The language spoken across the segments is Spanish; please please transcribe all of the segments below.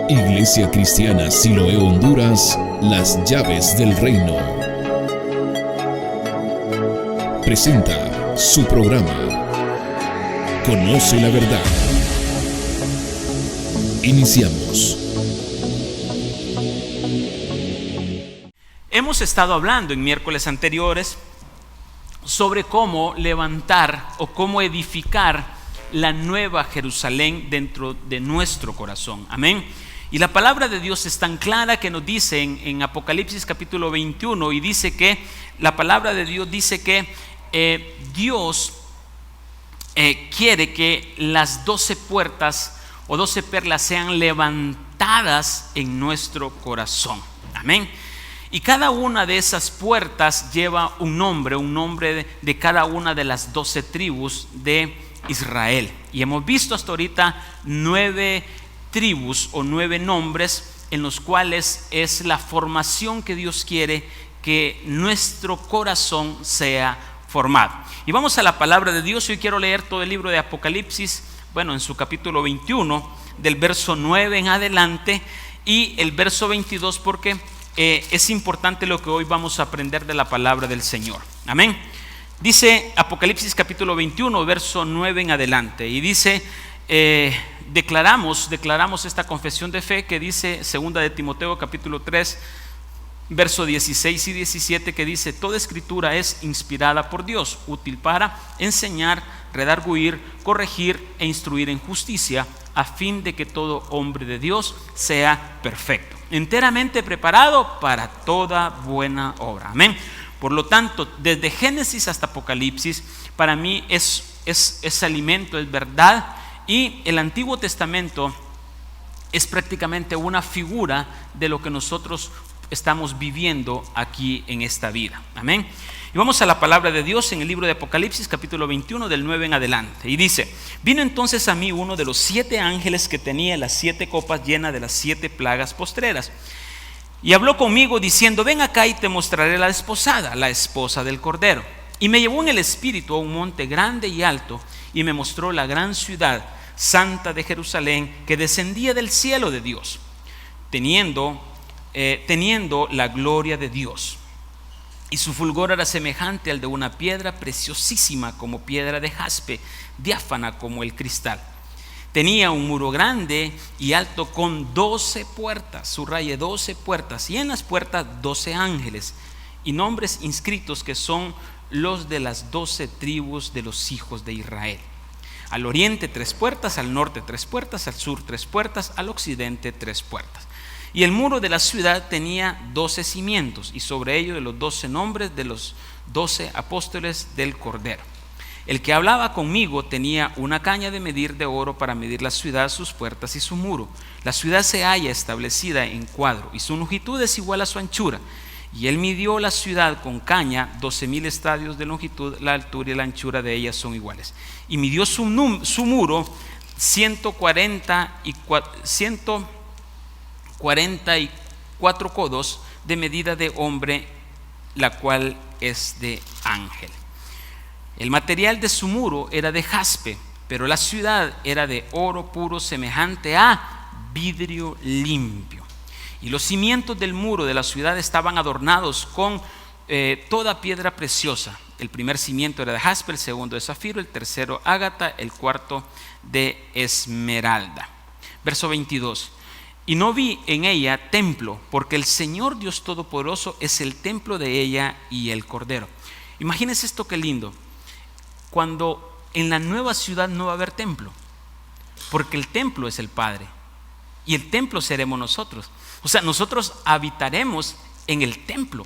Iglesia Cristiana Siloé Honduras, las llaves del reino. Presenta su programa Conoce la verdad. Iniciamos. Hemos estado hablando en miércoles anteriores sobre cómo levantar o cómo edificar la nueva Jerusalén dentro de nuestro corazón. Amén. Y la palabra de Dios es tan clara que nos dice en Apocalipsis capítulo 21, y dice que la palabra de Dios dice que Dios quiere que las 12 puertas o 12 perlas sean levantadas en nuestro corazón. Amén. Y cada una de esas puertas lleva un nombre de cada una de las 12 tribus de Israel. Y hemos visto hasta ahorita 9 tribus o 9 nombres en los cuales es la formación que Dios quiere que nuestro corazón sea formado. Y vamos a la palabra de Dios. Hoy quiero leer todo el libro de Apocalipsis, en su capítulo 21, del verso 9 en adelante, y el verso 22, porque es importante lo que hoy vamos a aprender de la palabra del Señor. Amén. Dice Apocalipsis capítulo 21, verso 9 en adelante, y dice: declaramos esta confesión de fe que dice segunda de Timoteo capítulo 3, verso 16 y 17, que dice: toda escritura es inspirada por Dios, útil para enseñar, redarguir, corregir e instruir en justicia, a fin de que todo hombre de Dios sea perfecto, enteramente preparado para toda buena obra. Amén. Por lo tanto, desde Génesis hasta Apocalipsis, para mí es alimento, es verdad, y el Antiguo Testamento es prácticamente una figura de lo que nosotros estamos viviendo aquí en esta vida. Amén. Y vamos a la palabra de Dios en el libro de Apocalipsis capítulo 21 del 9 en adelante, y dice: vino entonces a mí uno de los 7 ángeles que tenía las 7 copas llenas de las 7 plagas postreras, y habló conmigo diciendo: ven acá y te mostraré la desposada, la esposa del Cordero. Y me llevó en el espíritu a un monte grande y alto, y me mostró la gran ciudad santa de Jerusalén, que descendía del cielo de Dios, teniendo la gloria de Dios, y su fulgor era semejante al de una piedra preciosísima, como piedra de jaspe, diáfana como el cristal. Tenía un muro grande y alto con 12 puertas, subraye 12 puertas, y en las puertas 12 ángeles, y nombres inscritos que son los de las 12 tribus de los hijos de Israel. Al oriente 3 puertas, al norte 3 puertas, al sur 3 puertas, al occidente 3 puertas. Y el muro de la ciudad tenía 12 cimientos, y sobre ellos los 12 nombres de los 12 apóstoles del Cordero. El que hablaba conmigo tenía una caña de medir de oro para medir la ciudad, sus puertas y su muro. La ciudad se halla establecida en cuadro, y su longitud es igual a su anchura. Y él midió la ciudad con caña, 12,000 estadios de longitud, la altura y la anchura de ella son iguales. Y midió su muro 144 codos de medida de hombre, la cual es de ángel. El material de su muro era de jaspe, pero la ciudad era de oro puro, semejante a vidrio limpio. Y los cimientos del muro de la ciudad estaban adornados con toda piedra preciosa. El primer cimiento era de jaspe, el segundo de zafiro, el tercero ágata, el cuarto de esmeralda. Verso 22. Y no vi en ella templo, porque el Señor Dios Todopoderoso es el templo de ella y el Cordero. Imagínense esto, qué lindo. Cuando en la nueva ciudad no va a haber templo, porque el templo es el Padre, y el templo seremos nosotros. O sea, nosotros habitaremos en el templo.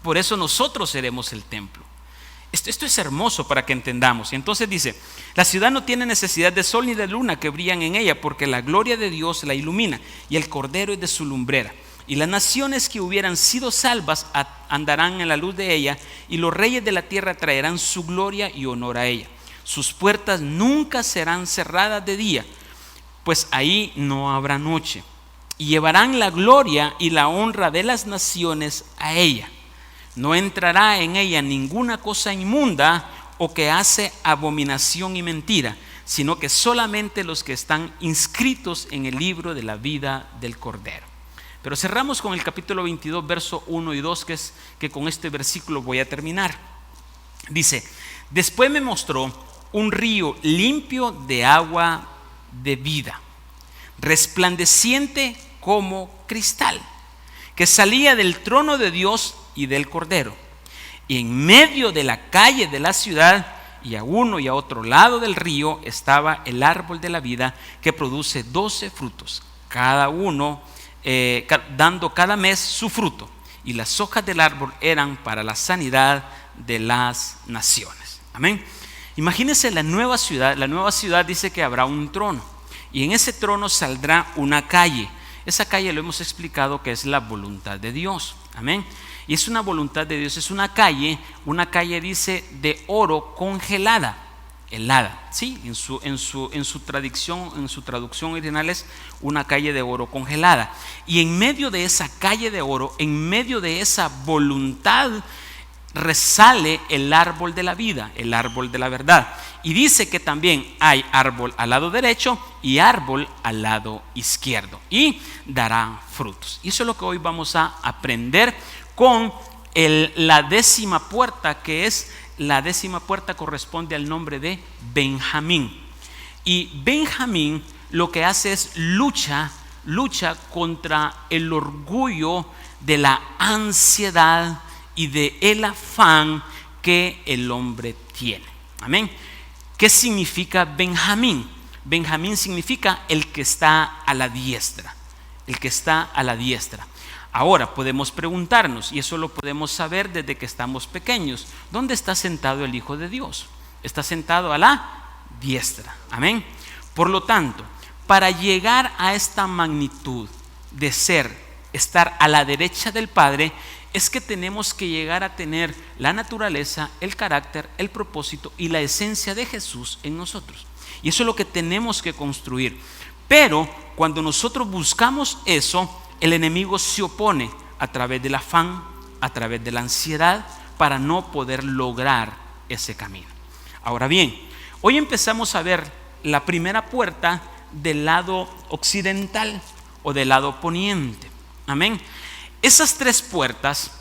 Por eso nosotros seremos el templo. Esto es hermoso para que entendamos. Y entonces dice: la ciudad no tiene necesidad de sol ni de luna que brillan en ella, porque la gloria de Dios la ilumina, y el Cordero es de su lumbrera. Y las naciones que hubieran sido salvas andarán en la luz de ella, y los reyes de la tierra traerán su gloria y honor a ella. Sus puertas nunca serán cerradas de día, pues ahí no habrá noche. Y llevarán la gloria y la honra de las naciones a ella. No entrará en ella ninguna cosa inmunda o que hace abominación y mentira, sino que solamente los que están inscritos en el libro de la vida del Cordero. Pero cerramos con el capítulo 22, verso 1 y 2, que con este versículo voy a terminar. Dice: después me mostró un río limpio de agua de vida, resplandeciente como cristal, que salía del trono de Dios y del Cordero. Y en medio de la calle de la ciudad, y a uno y a otro lado del río, estaba el árbol de la vida, que produce 12 frutos, cada uno dando cada mes su fruto. Y las hojas del árbol eran para la sanidad de las naciones. Amén. Imagínense la nueva ciudad. La nueva ciudad dice que habrá un trono, y en ese trono saldrá una calle. Esa calle lo hemos explicado que es la voluntad de Dios. Amén. Y es una voluntad de Dios, es una calle dice de oro congelada, helada. Sí, en su traducción original es una calle de oro congelada. Y en medio de esa calle de oro, en medio de esa voluntad, resale el árbol de la vida, el árbol de la verdad. Y dice que también hay árbol al lado derecho y árbol al lado izquierdo, y dará frutos. Y eso es lo que hoy vamos a aprender con la 10ª puerta, que es la 10ª puerta, corresponde al nombre de Benjamín. Y Benjamín lo que hace es lucha contra el orgullo de la ansiedad y de el afán que el hombre tiene. Amén. ¿Qué significa Benjamín? Benjamín significa el que está a la diestra. El que está a la diestra. Ahora podemos preguntarnos, y eso lo podemos saber desde que estamos pequeños: ¿dónde está sentado el Hijo de Dios? Está sentado a la diestra. Amén. Por lo tanto, para llegar a esta magnitud de estar a la derecha del Padre, es que tenemos que llegar a tener la naturaleza, el carácter, el propósito y la esencia de Jesús en nosotros. Y eso es lo que tenemos que construir. Pero cuando nosotros buscamos eso, el enemigo se opone a través del afán, a través de la ansiedad, para no poder lograr ese camino. Ahora bien, hoy empezamos a ver la primera puerta del lado occidental o del lado poniente. Amén. Esas tres puertas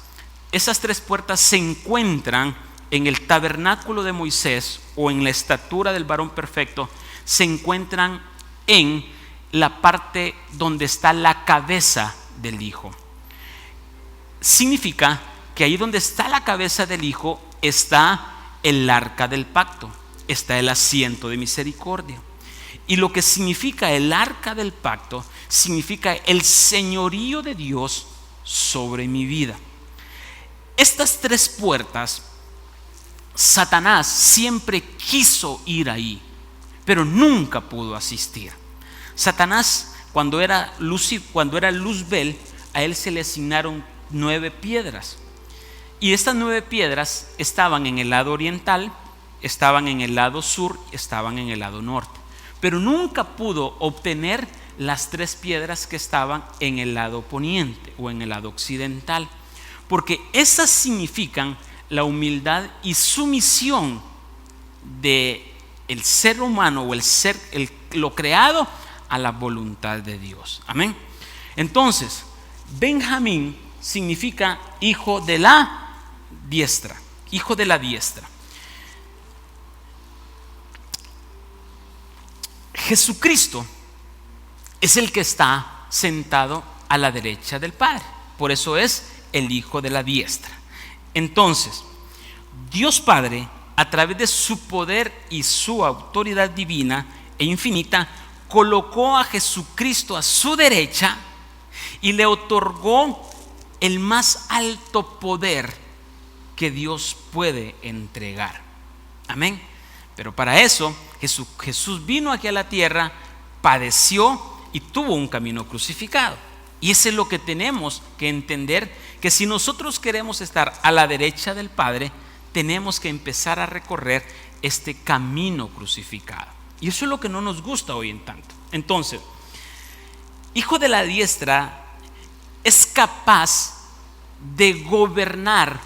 se encuentran en el tabernáculo de Moisés, o en la estatura del varón perfecto. Se encuentran en la parte donde está la cabeza del Hijo. Significa que ahí donde está la cabeza del Hijo está el arca del pacto, está el asiento de misericordia. Y lo que significa el arca del pacto significa el señorío de Dios sobre mi vida. Estas tres puertas, Satanás siempre quiso ir ahí, pero nunca pudo asistir. Satanás, cuando era Luzbel, a él se le asignaron 9 piedras. Y estas 9 piedras estaban en el lado oriental, estaban en el lado sur, estaban en el lado norte. Pero nunca pudo obtener las 3 piedras que estaban en el lado poniente o en el lado occidental, porque esas significan la humildad y sumisión de el ser humano o lo creado a la voluntad de Dios. Amén. Entonces, Benjamín significa hijo de la diestra, hijo de la diestra. Jesucristo es el que está sentado a la derecha del Padre, por eso es el hijo de la diestra. Entonces, Dios Padre, a través de su poder y su autoridad divina e infinita, colocó a Jesucristo a su derecha y le otorgó el más alto poder que Dios puede entregar. Amén. Pero para eso Jesús vino aquí a la tierra, padeció y tuvo un camino crucificado. Y eso es lo que tenemos que entender, que si nosotros queremos estar a la derecha del Padre, tenemos que empezar a recorrer este camino crucificado. Y eso es lo que no nos gusta hoy en tanto. Entonces, hijo de la diestra es capaz de gobernar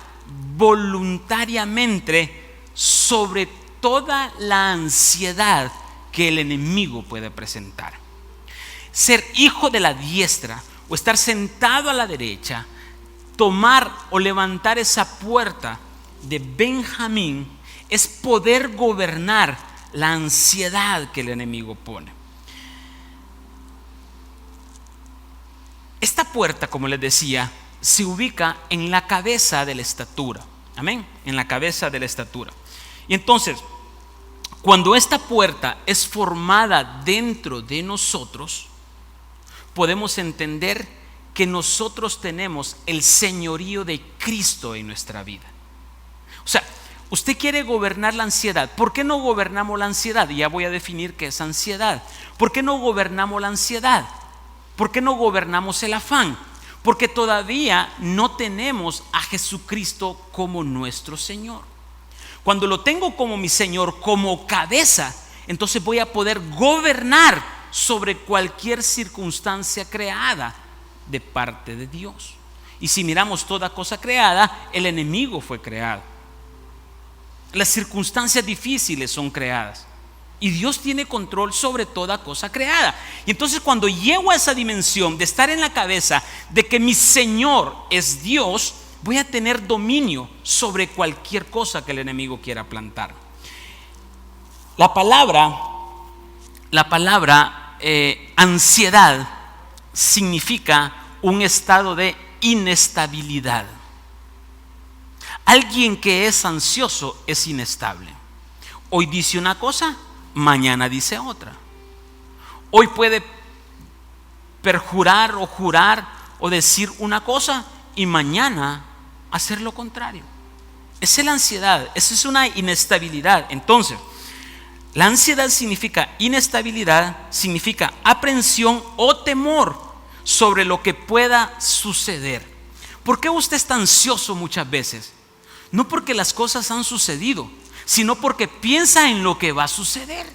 voluntariamente sobre toda la ansiedad que el enemigo puede presentar. Ser hijo de la diestra o estar sentado a la derecha, tomar o levantar esa puerta de Benjamín, es poder gobernar la ansiedad que el enemigo pone. Esta puerta, como les decía, se ubica en la cabeza de la estatura. Amén, en la cabeza de la estatura. Y entonces, cuando esta puerta es formada dentro de nosotros, podemos entender que nosotros tenemos el señorío de Cristo en nuestra vida. O sea, usted quiere gobernar la ansiedad. ¿Por qué no gobernamos la ansiedad? Y ya voy a definir qué es ansiedad. ¿Por qué no gobernamos la ansiedad? ¿Por qué no gobernamos el afán? Porque todavía no tenemos a Jesucristo como nuestro Señor. Cuando lo tengo como mi Señor, como cabeza, entonces voy a poder gobernar sobre cualquier circunstancia creada de parte de Dios. Y si miramos toda cosa creada, el enemigo fue creado. Las circunstancias difíciles son creadas. Y Dios tiene control sobre toda cosa creada. Y entonces cuando llego a esa dimensión de estar en la cabeza de que mi Señor es Dios, voy a tener dominio sobre cualquier cosa que el enemigo quiera plantar. La palabra ansiedad significa un estado de inestabilidad. Alguien que es ansioso es inestable. Hoy dice una cosa, mañana dice otra. Hoy puede perjurar o jurar o decir una cosa y mañana hacer lo contrario. Esa es la ansiedad, esa es una inestabilidad. Entonces, la ansiedad significa inestabilidad, significa aprensión o temor sobre lo que pueda suceder. ¿Por qué usted está ansioso muchas veces? No porque las cosas han sucedido, sino porque piensa en lo que va a suceder.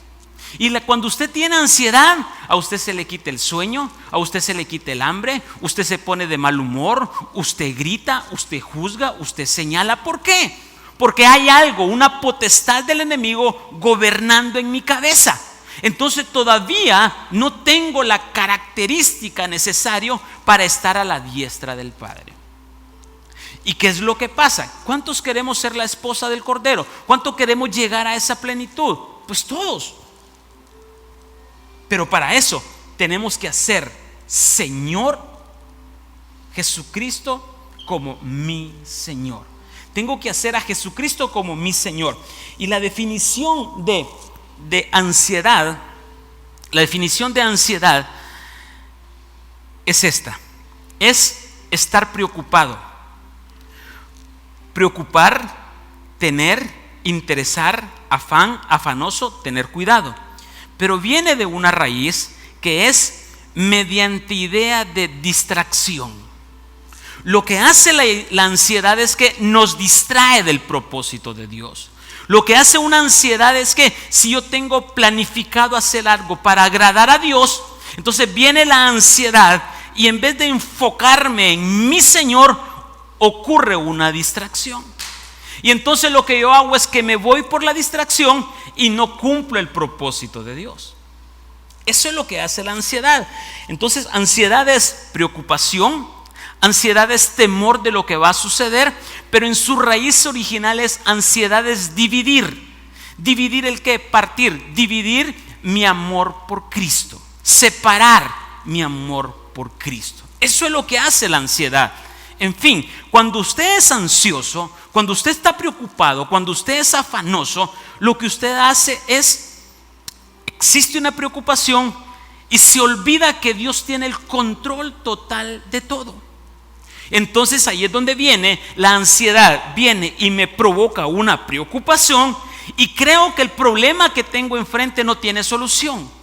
Y cuando usted tiene ansiedad, a usted se le quita el sueño, a usted se le quita el hambre, usted se pone de mal humor, usted grita, usted juzga, usted señala. ¿Por qué? Porque hay algo, una potestad del enemigo gobernando en mi cabeza. Entonces todavía no tengo la característica necesaria para estar a la diestra del Padre. ¿Y qué es lo que pasa? ¿Cuántos queremos ser la esposa del Cordero? ¿Cuánto queremos llegar a esa plenitud? Pues todos. Pero para eso tenemos que hacer Señor Jesucristo como mi Señor. Tengo que hacer a Jesucristo como mi Señor. Y la definición de ansiedad, es esta: es estar preocupado. Preocupar, tener, interesar, afán, afanoso, tener cuidado. Pero viene de una raíz que es mediante idea de distracción. Lo que hace la ansiedad es que nos distrae del propósito de Dios. Lo que hace una ansiedad es que si yo tengo planificado hacer algo para agradar a Dios, entonces viene la ansiedad y en vez de enfocarme en mi Señor, ocurre una distracción. Y entonces lo que yo hago es que me voy por la distracción y no cumplo el propósito de Dios. Eso es lo que hace la ansiedad. Entonces, ansiedad es preocupación, ansiedad es temor de lo que va a suceder, pero en su raíz original ansiedad es dividir. ¿Dividir el qué? Partir. Dividir mi amor por Cristo. Separar mi amor por Cristo. Eso es lo que hace la ansiedad. En fin, cuando usted es ansioso, cuando usted está preocupado, cuando usted es afanoso, lo que usted hace es, existe una preocupación y se olvida que Dios tiene el control total de todo. Entonces ahí es donde viene la ansiedad, viene y me provoca una preocupación y creo que el problema que tengo enfrente no tiene solución.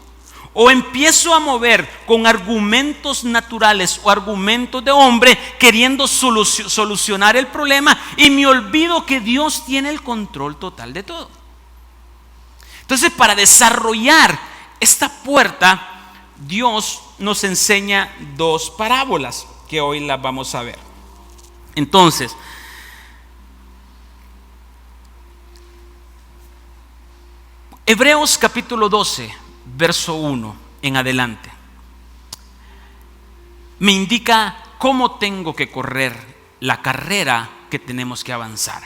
O empiezo a mover con argumentos naturales o argumentos de hombre queriendo solucionar el problema y me olvido que Dios tiene el control total de todo. Entonces, para desarrollar esta puerta, Dios nos enseña dos parábolas que hoy las vamos a ver. Entonces, Hebreos capítulo 12, verso 1 en adelante, me indica cómo tengo que correr la carrera que tenemos que avanzar.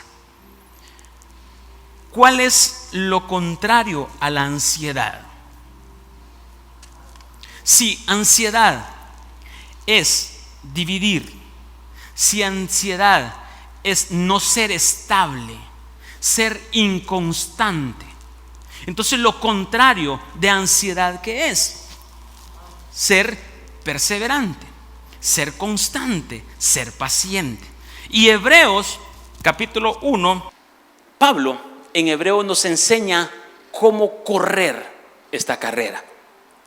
¿Cuál es lo contrario a la ansiedad? Si ansiedad es dividir, si ansiedad es no ser estable, ser inconstante, entonces lo contrario de ansiedad, ¿qué es? Ser perseverante, ser constante, ser paciente. Y Hebreos capítulo 1, Pablo en Hebreos nos enseña cómo correr esta carrera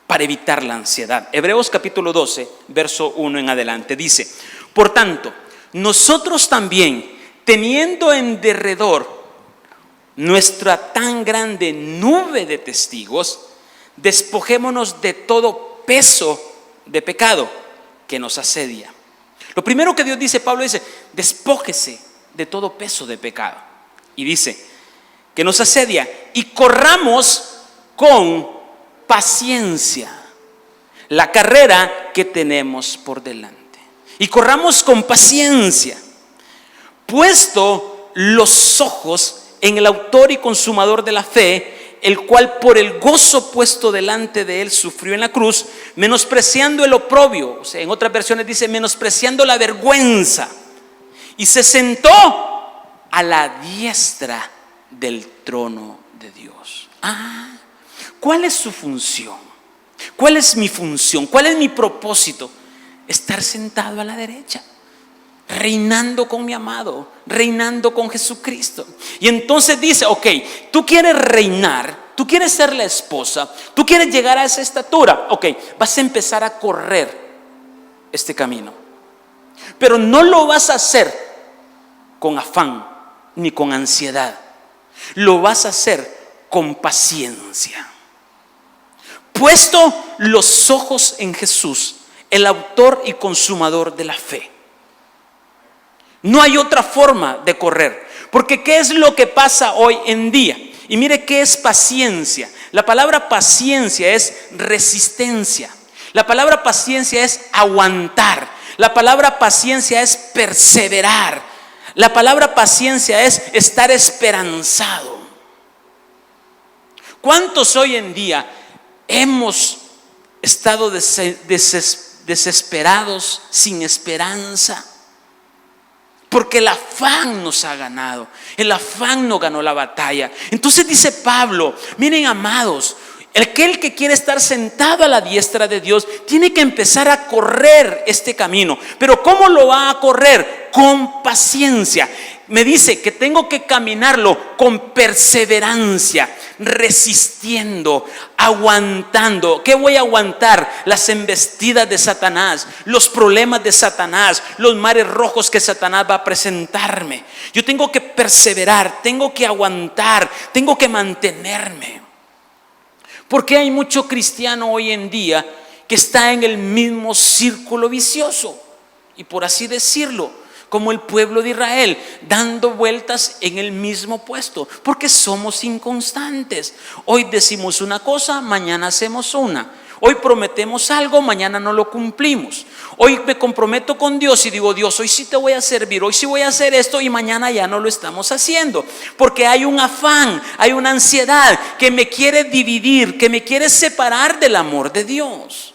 para evitar la ansiedad. Hebreos capítulo 12, verso 1 en adelante dice: por tanto, nosotros también, teniendo en derredor nuestra tan grande nube de testigos, despojémonos de todo peso de pecado que nos asedia. Lo primero que Dios dice, Pablo dice, despójese de todo peso de pecado. Y dice, que nos asedia, y corramos con paciencia la carrera que tenemos por delante. Y corramos con paciencia, puesto los ojos en el autor y consumador de la fe, el cual por el gozo puesto delante de él sufrió en la cruz, menospreciando el oprobio, o sea, en otras versiones dice menospreciando la vergüenza, y se sentó a la diestra del trono de Dios. ¿Cuál es su función? ¿Cuál es mi función? ¿Cuál es mi propósito? Estar sentado a la derecha, reinando con mi amado, reinando con Jesucristo. Y entonces dice, ok, tú quieres reinar, tú quieres ser la esposa, tú quieres llegar a esa estatura, ok, vas a empezar a correr este camino, pero no lo vas a hacer con afán ni con ansiedad, lo vas a hacer con paciencia, puesto los ojos en Jesús, el autor y consumador de la fe. No hay otra forma de correr, porque ¿qué es lo que pasa hoy en día? Y mire qué es paciencia. La palabra paciencia es resistencia. La palabra paciencia es aguantar. La palabra paciencia es perseverar. La palabra paciencia es estar esperanzado. ¿Cuántos hoy en día hemos estado desesperados, sin esperanza? Porque el afán nos ha ganado, el afán no ganó la batalla. Entonces dice Pablo, miren amados, aquel que quiere estar sentado a la diestra de Dios tiene que empezar a correr este camino. Pero ¿cómo lo va a correr? Con paciencia. Me dice que tengo que caminarlo con perseverancia, resistiendo, aguantando. ¿Qué voy a aguantar? Las embestidas de Satanás, los problemas de Satanás, los mares rojos que Satanás va a presentarme. Yo tengo que perseverar, tengo que aguantar, tengo que mantenerme. Porque hay mucho cristiano hoy en día que está en el mismo círculo vicioso, y por así decirlo, como el pueblo de Israel, dando vueltas en el mismo puesto, porque somos inconstantes. Hoy decimos una cosa, mañana hacemos una. Hoy prometemos algo, mañana no lo cumplimos. Hoy me comprometo con Dios y digo, Dios, hoy sí te voy a servir, hoy sí voy a hacer esto, y mañana ya no lo estamos haciendo. Porque hay un afán, hay una ansiedad que me quiere dividir, que me quiere separar del amor de Dios.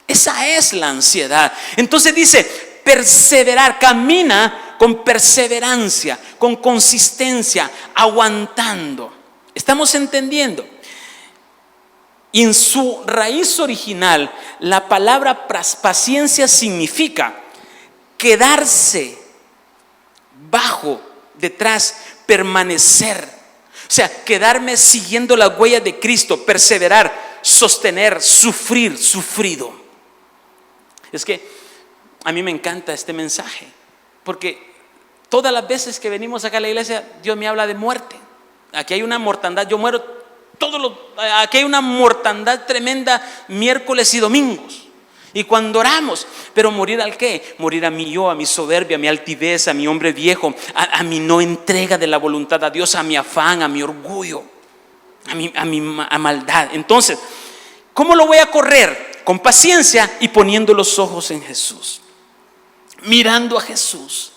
Esa es la ansiedad. Entonces dice, perseverar, camina con perseverancia, con consistencia, aguantando. ¿Estamos entendiendo? Y en su raíz original, la palabra paciencia significa quedarse bajo, detrás, permanecer. O sea, quedarme siguiendo las huellas de Cristo, perseverar, sostener, sufrir, sufrido. Es que a mí me encanta este mensaje, porque todas las veces que venimos acá a la iglesia, Dios me habla de muerte. Aquí hay una mortandad, yo muero aquí hay una mortandad tremenda miércoles y domingos. Y cuando oramos, pero morir al qué? Morir a mi yo, a mi soberbia, a mi altivez, a mi hombre viejo, a mi no entrega de la voluntad a Dios, a mi afán, a mi orgullo. a maldad. Entonces, ¿cómo lo voy a correr? Con paciencia y poniendo los ojos en Jesús, mirando a Jesús,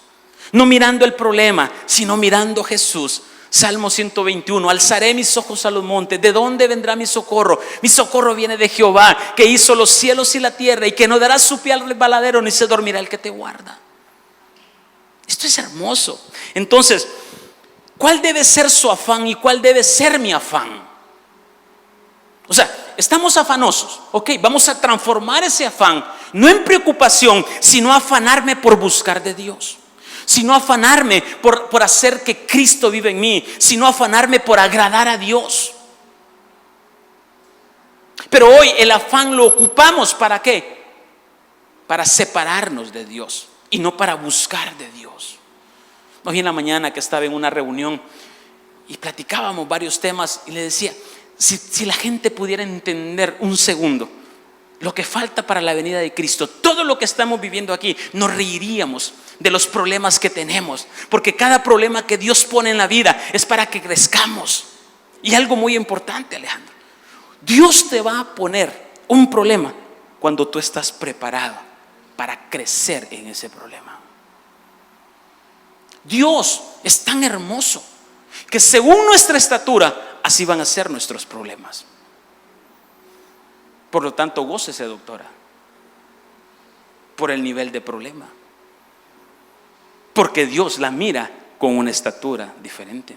no mirando el problema, sino mirando a Jesús. Salmo 121, alzaré mis ojos a los montes, ¿de dónde vendrá mi socorro? Mi socorro viene de Jehová, que hizo los cielos y la tierra, y que no dará su pie al resbaladero, ni se dormirá el que te guarda. Esto es hermoso. Entonces, ¿cuál debe ser su afán y cuál debe ser mi afán? O sea, estamos afanosos, ok, vamos a transformar ese afán, no en preocupación, sino afanarme por buscar de Dios, sino afanarme por hacer que Cristo vive en mí, sino afanarme por agradar a Dios. Pero hoy el afán lo ocupamos ¿para qué? Para separarnos de Dios y no para buscar de Dios. Hoy en la mañana que estaba en una reunión y platicábamos varios temas y le decía, si la gente pudiera entender un segundo lo que falta para la venida de Cristo, todo lo que estamos viviendo aquí, nos reiríamos de los problemas que tenemos, porque cada problema que Dios pone en la vida es para que crezcamos. Y algo muy importante, Alejandro, Dios te va a poner un problema cuando tú estás preparado para crecer en ese problema. Dios es tan hermoso que según nuestra estatura, así van a ser nuestros problemas. Por lo tanto, gócese, doctora, por el nivel de problema, porque Dios la mira con una estatura diferente.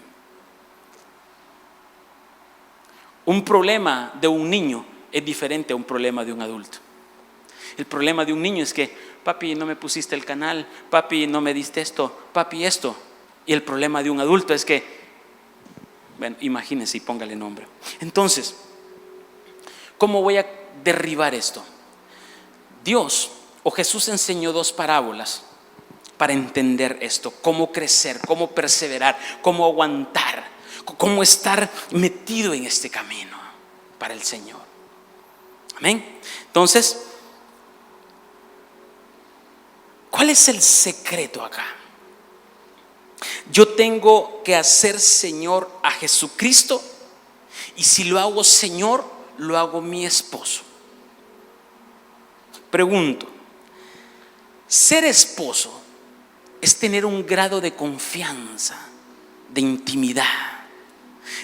Un problema de un niño es diferente a un problema de un adulto. El problema de un niño es que, papi, no me pusiste el canal, papi, no me diste esto, papi, esto. Y el problema de un adulto es que, bueno, imagínense y póngale nombre. Entonces, ¿cómo voy a derribar esto? Dios o Jesús enseñó dos parábolas para entender esto, cómo crecer, cómo perseverar, cómo aguantar, cómo estar metido en este camino para el Señor. Amén. Entonces, ¿cuál es el secreto acá? Yo tengo que hacer Señor a Jesucristo, y si lo hago Señor, lo hago mi esposo. Pregunto, ser esposo es tener un grado de confianza, de intimidad,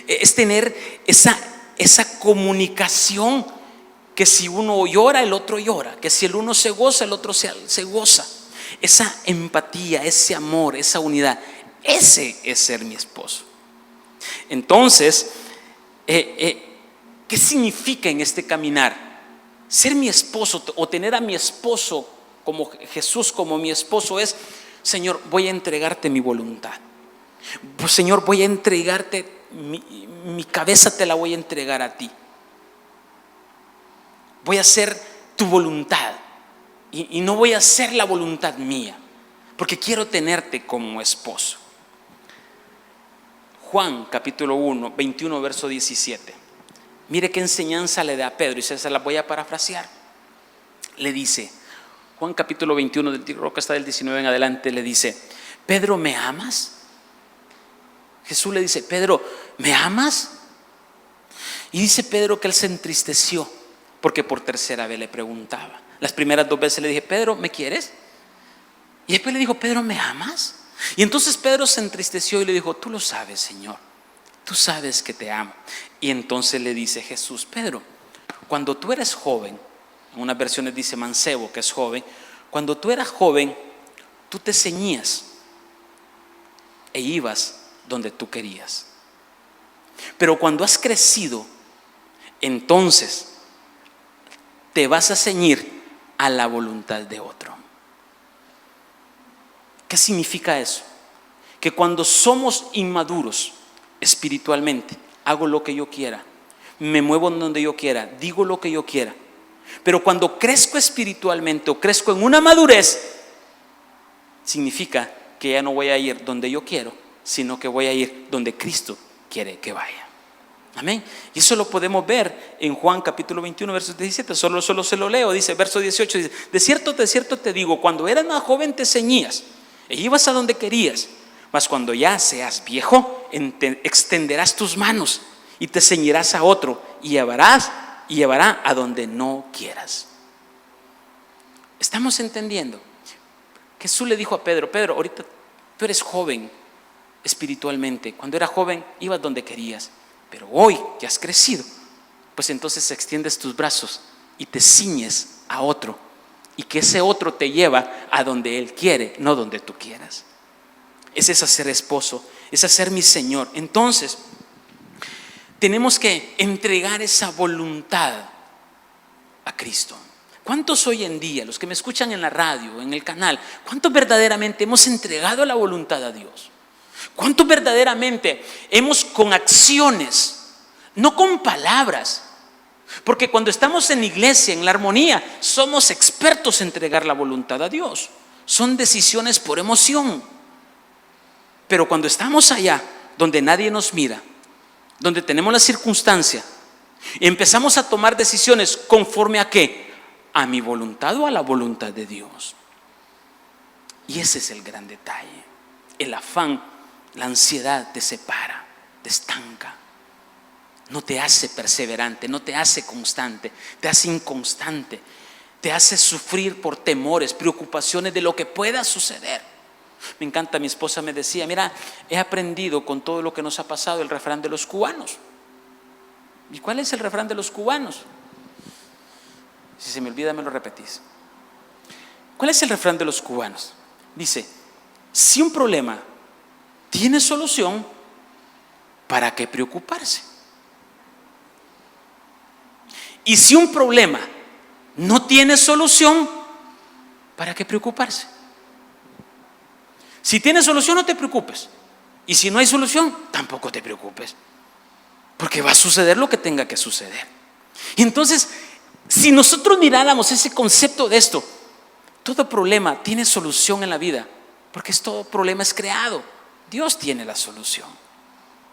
es tener esa comunicación que si uno llora, el otro llora, que si el uno se goza, el otro se goza. Esa empatía, ese amor, esa unidad, ese es ser mi esposo. Entonces, ¿qué significa en este caminar? Ser mi esposo o tener a mi esposo como Jesús, como mi esposo es, Señor, voy a entregarte mi voluntad. Pues, Señor, voy a entregarte mi cabeza, te la voy a entregar a ti. Voy a hacer tu voluntad y no voy a hacer la voluntad mía, porque quiero tenerte como esposo. Juan capítulo 1, 21, verso 17. Mire qué enseñanza le da a Pedro, y se la voy a parafrasear. Le dice, Juan capítulo 21, creo que está del 19 en adelante, le dice, Pedro, ¿me amas? Jesús le dice, Pedro, ¿me amas? Y dice Pedro que él se entristeció porque por tercera vez le preguntaba. Las primeras dos veces le dije, Pedro, ¿me quieres? Y después le dijo, Pedro, ¿me amas? Y entonces Pedro se entristeció y le dijo, tú lo sabes, Señor, tú sabes que te amo. Y entonces le dice Jesús, Pedro, cuando tú eres joven, en unas versiones dice mancebo, que es joven, cuando tú eras joven, tú te ceñías e ibas donde tú querías. Pero cuando has crecido, entonces te vas a ceñir a la voluntad de otro. ¿Qué significa eso? Que cuando somos inmaduros espiritualmente, hago lo que yo quiera, me muevo en donde yo quiera, digo lo que yo quiera. Pero cuando crezco espiritualmente o crezco en una madurez, significa que ya no voy a ir donde yo quiero, sino que voy a ir donde Cristo quiere que vaya. Amén. Y eso lo podemos ver en Juan capítulo 21, verso 17. Solo se lo leo. Dice, verso 18, dice, de cierto te digo, cuando eras más joven te ceñías e ibas a donde querías, mas cuando ya seas viejo, extenderás tus manos y te ceñirás a otro y llevará a donde no quieras. ¿Estamos entendiendo? Jesús le dijo a Pedro: Pedro, ahorita tú eres joven espiritualmente. Cuando eras joven ibas donde querías, pero hoy que has crecido, pues entonces extiendes tus brazos y te ciñes a otro, y que ese otro te lleva a donde Él quiere, no donde tú quieras. Ese es ser esposo, es ser mi Señor. Entonces tenemos que entregar esa voluntad a Cristo. ¿Cuántos hoy en día, los que me escuchan en la radio, en el canal, cuántos verdaderamente hemos entregado la voluntad a Dios? ¿Cuántos verdaderamente hemos, con acciones, no con palabras? Porque cuando estamos en la iglesia, en la armonía, somos expertos en entregar la voluntad a Dios. Son decisiones por emoción. Pero cuando estamos allá, donde nadie nos mira, donde tenemos la circunstancia, empezamos a tomar decisiones conforme a ¿qué? A mi voluntad o a la voluntad de Dios. Y ese es el gran detalle. El afán, la ansiedad te separa, te estanca, no te hace perseverante, no te hace constante, te hace inconstante, te hace sufrir por temores, preocupaciones de lo que pueda suceder. Me encanta, mi esposa me decía: mira, he aprendido con todo lo que nos ha pasado el refrán de los cubanos. ¿Y cuál es el refrán de los cubanos? Si se me olvida, me lo repetís. ¿Cuál es el refrán de los cubanos? Dice: si un problema tiene solución, ¿para qué preocuparse? Y si un problema no tiene solución, ¿para qué preocuparse? Si tiene solución, no te preocupes. Y si no hay solución, tampoco te preocupes, porque va a suceder lo que tenga que suceder. Y entonces, si nosotros miráramos ese concepto de esto, todo problema tiene solución en la vida, porque todo problema es creado. Dios tiene la solución.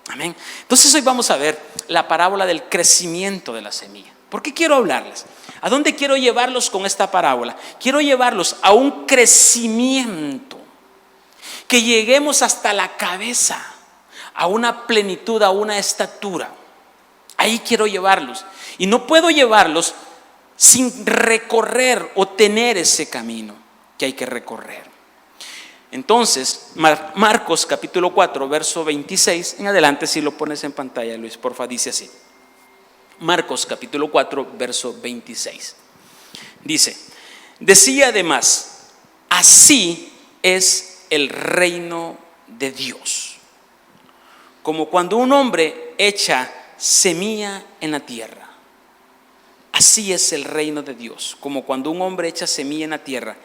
Amén. Entonces hoy vamos a ver la parábola del crecimiento de la semilla. ¿Por qué quiero hablarles? ¿A dónde quiero llevarlos con esta parábola? Quiero llevarlos a un crecimiento, que lleguemos hasta la cabeza, a una plenitud, a una estatura. Ahí quiero llevarlos. Y no puedo llevarlos sin recorrer o tener ese camino que hay que recorrer. Entonces, Marcos capítulo 4, verso 26, en adelante, si lo pones en pantalla, Luis, porfa, dice así. Marcos capítulo 4, verso 26. Dice: decía además, así es el reino de Dios, como cuando un hombre echa semilla en la tierra. Así es el reino de Dios, como cuando un hombre echa semilla en la tierra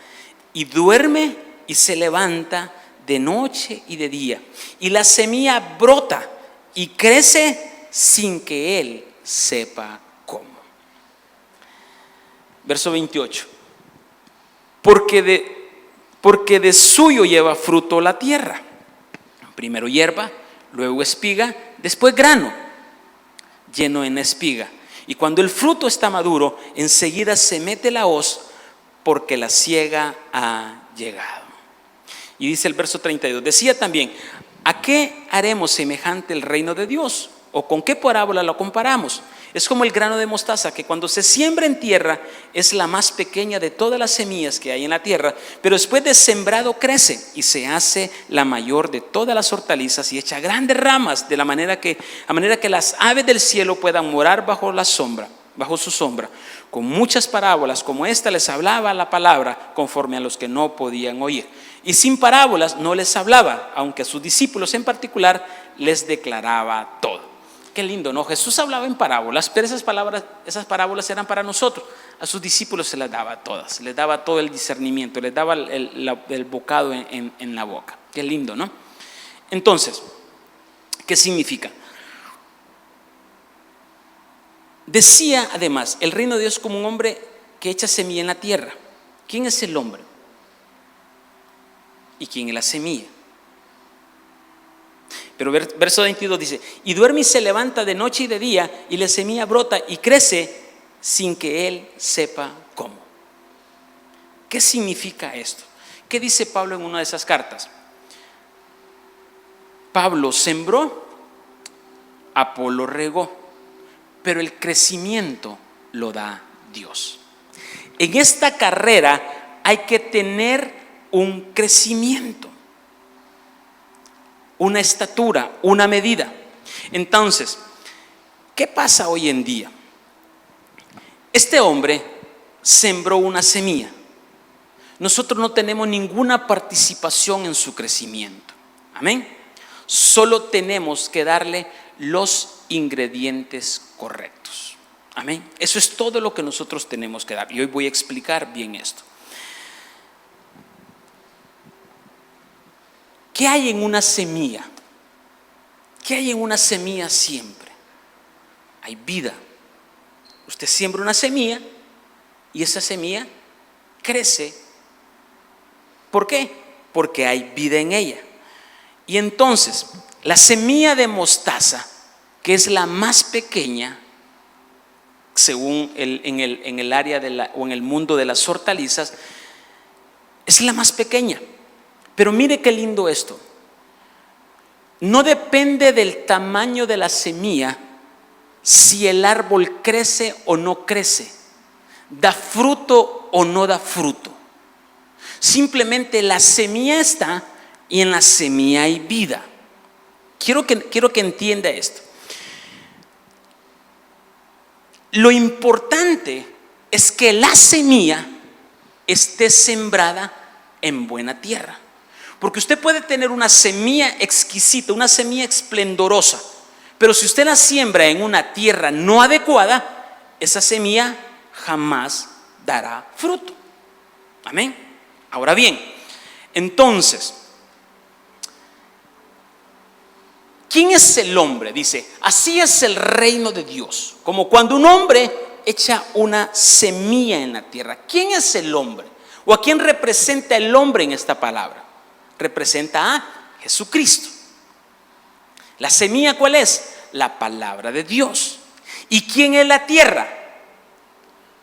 y duerme y se levanta de noche y de día, y la semilla brota y crece sin que él sepa cómo. Verso 28. Porque de suyo lleva fruto la tierra. Primero hierba, luego espiga, después grano lleno en espiga. Y cuando el fruto está maduro, enseguida se mete la hoz, porque la siega ha llegado. Y dice el verso 32, decía también: ¿a qué haremos semejante el reino de Dios? ¿O con qué parábola lo comparamos? Es como el grano de mostaza, que cuando se siembra en tierra es la más pequeña de todas las semillas que hay en la tierra, pero después de sembrado crece y se hace la mayor de todas las hortalizas y echa grandes ramas, de la manera que las aves del cielo puedan morar bajo su sombra. Con muchas parábolas como esta les hablaba la palabra conforme a los que no podían oír. Y sin parábolas no les hablaba, aunque a sus discípulos en particular les declaraba todo. Qué lindo, ¿no? Jesús hablaba en parábolas, pero esas parábolas eran para nosotros. A sus discípulos se las daba todas, les daba todo el discernimiento, les daba el bocado en la boca. Qué lindo, ¿no? Entonces, ¿qué significa? Decía además, el reino de Dios como un hombre que echa semilla en la tierra. ¿Quién es el hombre? ¿Y quién es la semilla? Pero verso 22 dice: y duerme y se levanta de noche y de día, y la semilla brota y crece sin que él sepa cómo. ¿Qué significa esto? ¿Qué dice Pablo en una de esas cartas? Pablo sembró, Apolo regó, pero el crecimiento lo da Dios. En esta carrera hay que tener un crecimiento, una estatura, una medida. Entonces, ¿qué pasa hoy en día? Este hombre sembró una semilla. Nosotros no tenemos ninguna participación en su crecimiento. Amén. Solo tenemos que darle los ingredientes correctos. Amén. Eso es todo lo que nosotros tenemos que dar. Y hoy voy a explicar bien esto. ¿Qué hay en una semilla? ¿Qué hay en una semilla siempre? Hay vida. Usted siembra una semilla y esa semilla crece. ¿Por qué? Porque hay vida en ella. Y entonces, la semilla de mostaza, que es la más pequeña, según en el área o en el mundo de las hortalizas, es la más pequeña. Pero mire qué lindo esto. No depende del tamaño de la semilla si el árbol crece o no crece, da fruto o no da fruto. Simplemente la semilla está y en la semilla hay vida. Quiero que entienda esto. Lo importante es que la semilla esté sembrada en buena tierra. Porque usted puede tener una semilla exquisita, una semilla esplendorosa, pero si usted la siembra en una tierra no adecuada, esa semilla jamás dará fruto. Amén. Ahora bien, entonces, ¿quién es el hombre? Dice, así es el reino de Dios. Como cuando un hombre echa una semilla en la tierra. ¿Quién es el hombre? ¿O a quién representa el hombre en esta palabra? Representa a Jesucristo. ¿La semilla cuál es? La palabra de Dios. ¿Y quién es la tierra?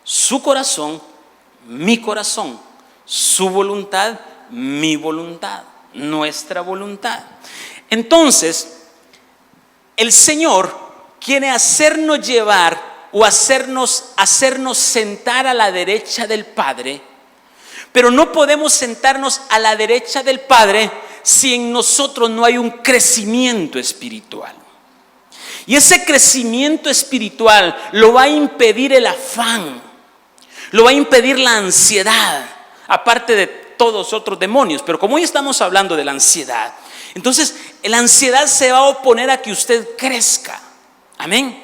Su corazón, mi corazón. Su voluntad, mi voluntad. Nuestra voluntad. Entonces, el Señor quiere hacernos llevar o hacernos sentar a la derecha del Padre, pero no podemos sentarnos a la derecha del Padre si en nosotros no hay un crecimiento espiritual. Y ese crecimiento espiritual lo va a impedir el afán, lo va a impedir la ansiedad, aparte de todos otros demonios. Pero como hoy estamos hablando de la ansiedad, entonces la ansiedad se va a oponer a que usted crezca. Amén.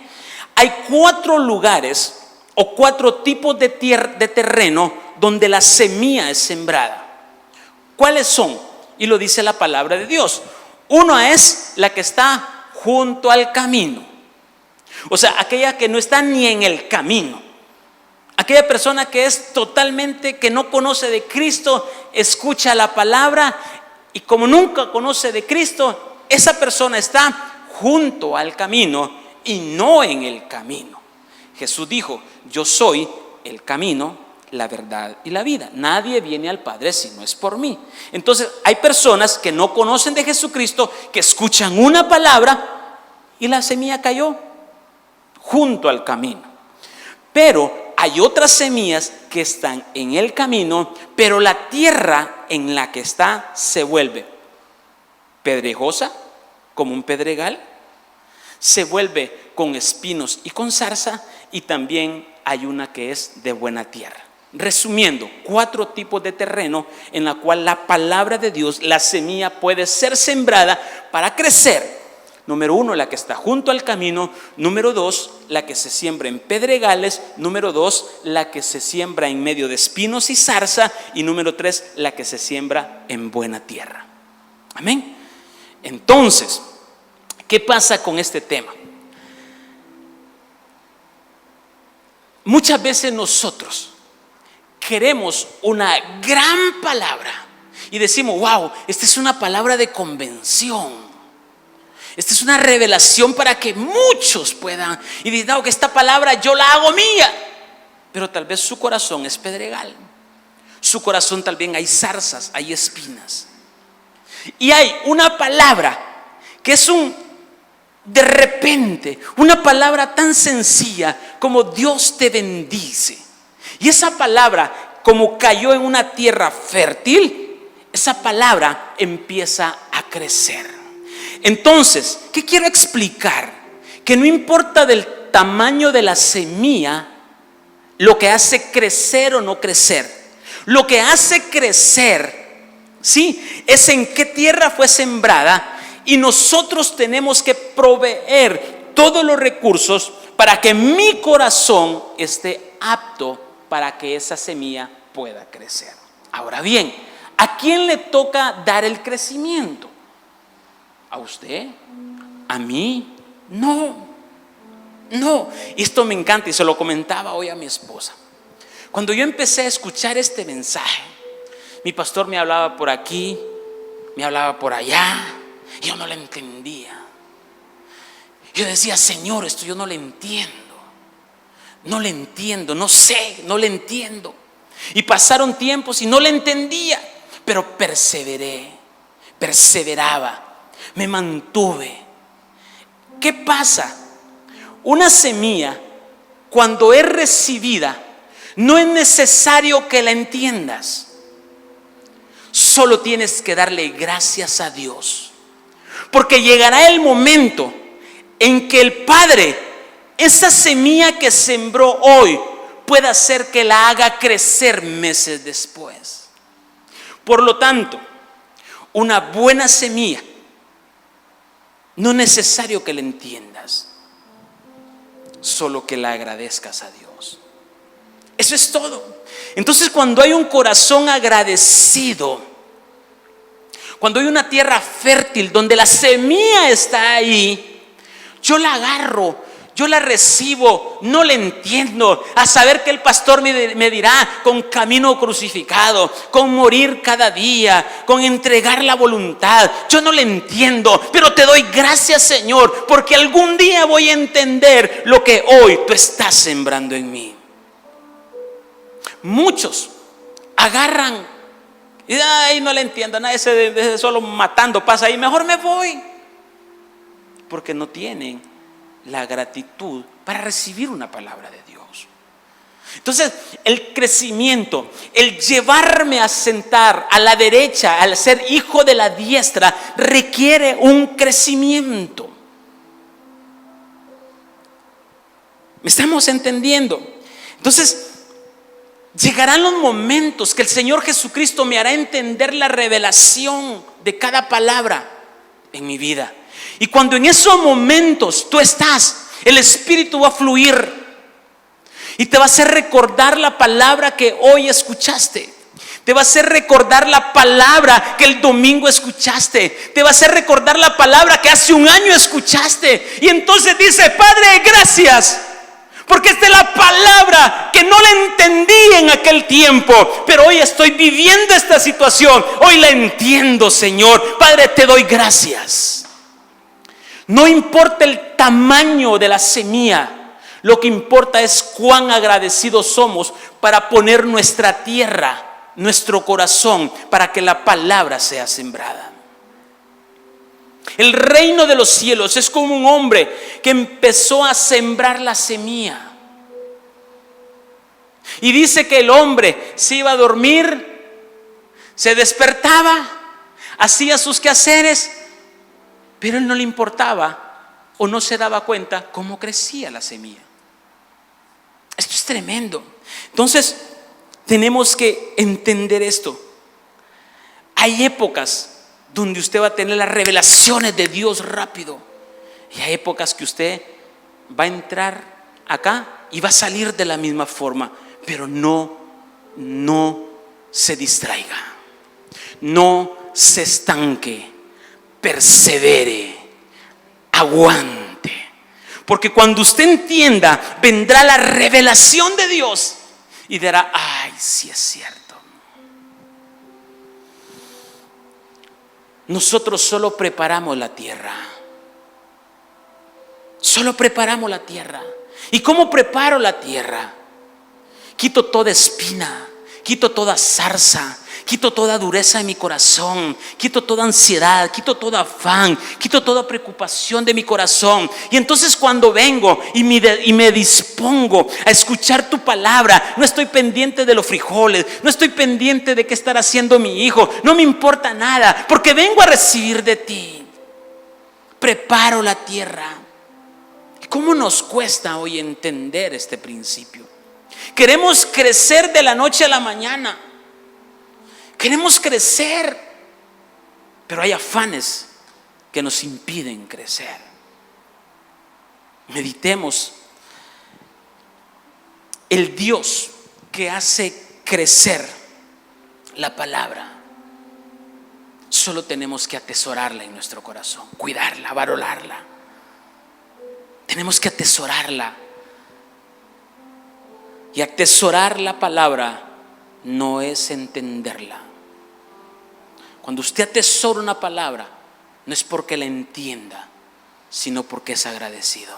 Hay 4 lugares o 4 tipos de terreno donde la semilla es sembrada. ¿Cuáles son? Y lo dice la palabra de Dios. Uno es la que está junto al camino. O sea, aquella que no está ni en el camino. Aquella persona que es totalmente, que no conoce de Cristo, escucha la palabra y como nunca conoce de Cristo, esa persona está junto al camino y no en el camino. Jesús dijo, yo soy el camino, la verdad y la vida. Nadie viene al Padre si no es por mí. Entonces hay personas que no conocen de Jesucristo, que escuchan una palabra y la semilla cayó junto al camino. Pero hay otras semillas que están en el camino, pero la tierra en la que está se vuelve pedregosa, como un pedregal, se vuelve con espinos y con zarza, y también hay una que es de buena tierra. Resumiendo, 4 tipos de terreno en la cual la palabra de Dios, la semilla puede ser sembrada para crecer. Número 1, la que está junto al camino. Número 2, la que se siembra en pedregales. Número 2, la que se siembra en medio de espinos y zarza. Y número 3, la que se siembra en buena tierra. Amén. Entonces, ¿qué pasa con este tema? Muchas veces nosotros queremos una gran palabra y decimos, wow, esta es una palabra de convención. Esta es una revelación para que muchos puedan. Y dicen, no, que esta palabra yo la hago mía. Pero tal vez su corazón es pedregal. Su corazón tal vez hay zarzas, hay espinas. Y hay una palabra que es de repente, una palabra tan sencilla como Dios te bendice. Y esa palabra, como cayó en una tierra fértil, esa palabra empieza a crecer. Entonces, ¿qué quiero explicar? Que no importa del tamaño de la semilla lo que hace crecer o no crecer. Lo que hace crecer, ¿sí?, es en qué tierra fue sembrada, y nosotros tenemos que proveer todos los recursos para que mi corazón esté apto para que esa semilla pueda crecer. Ahora bien, ¿a quién le toca dar el crecimiento? ¿A usted? ¿A mí? No. Y esto me encanta, y se lo comentaba hoy a mi esposa. Cuando yo empecé a escuchar este mensaje, mi pastor me hablaba por aquí, me hablaba por allá, y yo no le entendía. Yo decía: Señor, esto yo no le entiendo. No sé, no le entiendo. Y pasaron tiempos y no le entendía, pero perseveraba, me mantuve. ¿Qué pasa? Una semilla, cuando es recibida, no es necesario que la entiendas. Solo tienes que darle gracias a Dios, porque llegará el momento en que el Padre, esa semilla que sembró hoy, puede hacer que la haga crecer meses después. Por lo tanto, una buena semilla, no es necesario que la entiendas, solo que la agradezcas a Dios. Eso es todo. Entonces, cuando hay un corazón agradecido, cuando hay una tierra fértil donde la semilla está ahí, yo la agarro, yo la recibo, no la entiendo, a saber que el pastor me dirá: con camino crucificado, con morir cada día, con entregar la voluntad. Yo no la entiendo, pero te doy gracias, Señor, porque algún día voy a entender lo que hoy tú estás sembrando en mí. Muchos agarran y ay, no le entiendo nada, ese solo matando pasa ahí, mejor me voy, porque no tienen la gratitud para recibir una palabra de Dios. Entonces, el crecimiento, el llevarme a sentar a la derecha, al ser hijo de la diestra, requiere un crecimiento. ¿Me estamos entendiendo? Entonces, llegarán los momentos que el Señor Jesucristo me hará entender la revelación de cada palabra en mi vida. Y cuando en esos momentos tú estás, el Espíritu va a fluir y te va a hacer recordar la palabra que hoy escuchaste. Te va a hacer recordar la palabra que el domingo escuchaste. Te va a hacer recordar la palabra que hace un año escuchaste. Y entonces dice: Padre, gracias, porque esta es la palabra que no la entendí en aquel tiempo, pero hoy estoy viviendo esta situación. Hoy la entiendo, Señor. Padre, te doy gracias. No importa el tamaño de la semilla, lo que importa es cuán agradecidos somos para poner nuestra tierra, nuestro corazón, para que la palabra sea sembrada. El reino de los cielos es como un hombre que empezó a sembrar la semilla. Y dice que el hombre se iba a dormir, se despertaba, hacía sus quehaceres, pero él no le importaba o no se daba cuenta cómo crecía la semilla. Esto es tremendo. Entonces, tenemos que entender esto. Hay épocas donde usted va a tener las revelaciones de Dios rápido, y hay épocas que usted va a entrar acá y va a salir de la misma forma. Pero no se distraiga, no se estanque, persevere, aguante, porque cuando usted entienda, vendrá la revelación de Dios y dirá: ay, sí es cierto. Nosotros solo preparamos la tierra. Solo preparamos la tierra. ¿Y cómo preparo la tierra? Quito toda espina, quito toda zarza, quito toda dureza de mi corazón, quito toda ansiedad, quito todo afán, quito toda preocupación de mi corazón. Y entonces cuando vengo y me dispongo a escuchar tu palabra, no estoy pendiente de los frijoles, no estoy pendiente de qué estará haciendo mi hijo, no me importa nada, porque vengo a recibir de ti. Preparo la tierra. ¿Cómo nos cuesta hoy entender este principio? Queremos crecer de la noche a la mañana. Queremos crecer, pero hay afanes que nos impiden crecer. Meditemos. El Dios que hace crecer la palabra, solo tenemos que atesorarla en nuestro corazón, cuidarla, valorarla. Tenemos que atesorarla. Y atesorar la palabra no es entenderla. Cuando usted atesora una palabra, no es porque la entienda, sino porque es agradecido.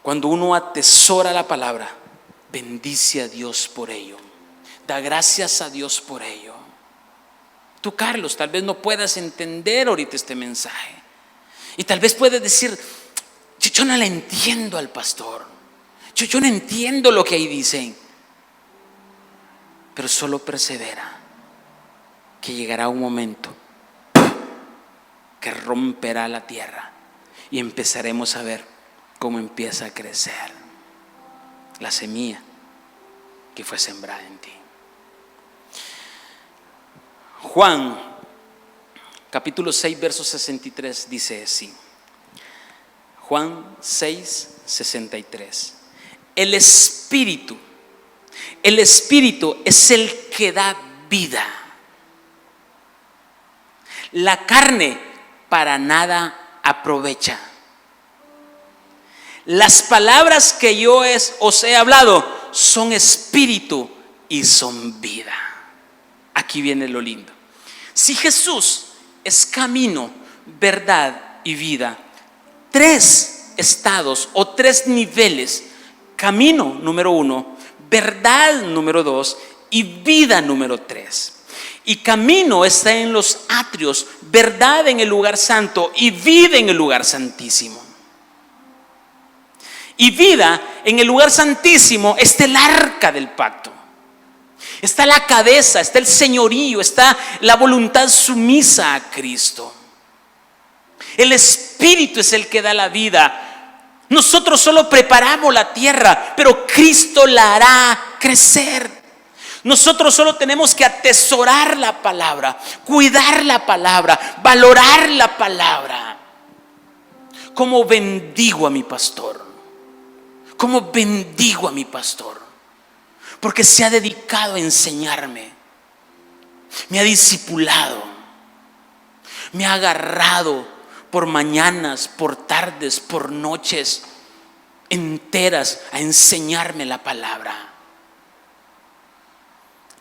Cuando uno atesora la palabra, bendice a Dios por ello. Da gracias a Dios por ello. Tú, Carlos, tal vez no puedas entender ahorita este mensaje. Y tal vez puedes decir, yo no le entiendo al pastor. Yo no entiendo lo que ahí dicen. Pero solo persevera, que llegará un momento que romperá la tierra y empezaremos a ver cómo empieza a crecer la semilla que fue sembrada en ti. Juan capítulo 6 verso 63 dice así. Juan 6, 63. El Espíritu es el que da vida. La carne para nada aprovecha. Las palabras que yo os he hablado son espíritu y son vida. Aquí viene lo lindo. Si Jesús es camino, verdad y vida, 3 estados o 3 niveles: camino número 1, verdad número 2 y vida número 3. Y camino está en los atrios, verdad en el lugar santo y vida en el lugar santísimo. Y vida en el lugar santísimo está el arca del pacto. Está la cabeza, está el señorío, está la voluntad sumisa a Cristo. El Espíritu es el que da la vida. Nosotros solo preparamos la tierra, pero Cristo la hará crecer. Nosotros solo tenemos que atesorar la palabra, cuidar la palabra, valorar la palabra. ¿Cómo bendigo a mi pastor? ¿Cómo bendigo a mi pastor? Porque se ha dedicado a enseñarme, me ha discipulado, me ha agarrado por mañanas, por tardes, por noches enteras a enseñarme la palabra.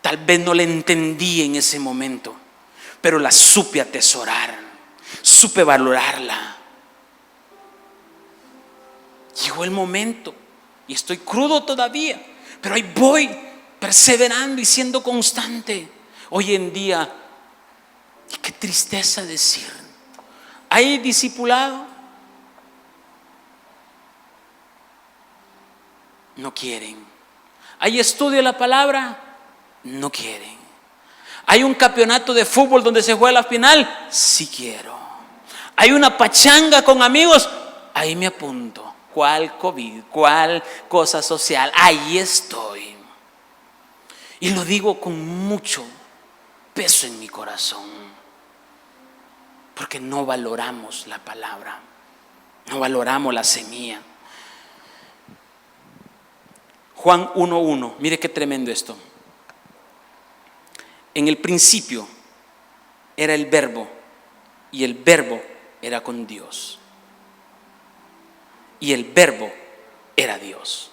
Tal vez no la entendí en ese momento, pero la supe atesorar, supe valorarla. Llegó el momento y estoy crudo todavía, pero ahí voy perseverando y siendo constante. Hoy en día, y qué tristeza decir, ¿hay discipulado? No quieren. ¿Hay estudio de la palabra? No quieren. ¿Hay un campeonato de fútbol donde se juega la final? Sí quiero. ¿Hay una pachanga con amigos? Ahí me apunto. ¿Cuál COVID? ¿Cuál cosa social? Ahí estoy. Y lo digo con mucho peso en mi corazón, porque no valoramos la palabra, no valoramos la semilla. Juan 1:1, mire qué tremendo esto. En el principio era el verbo, y el verbo era con Dios, y el verbo era Dios.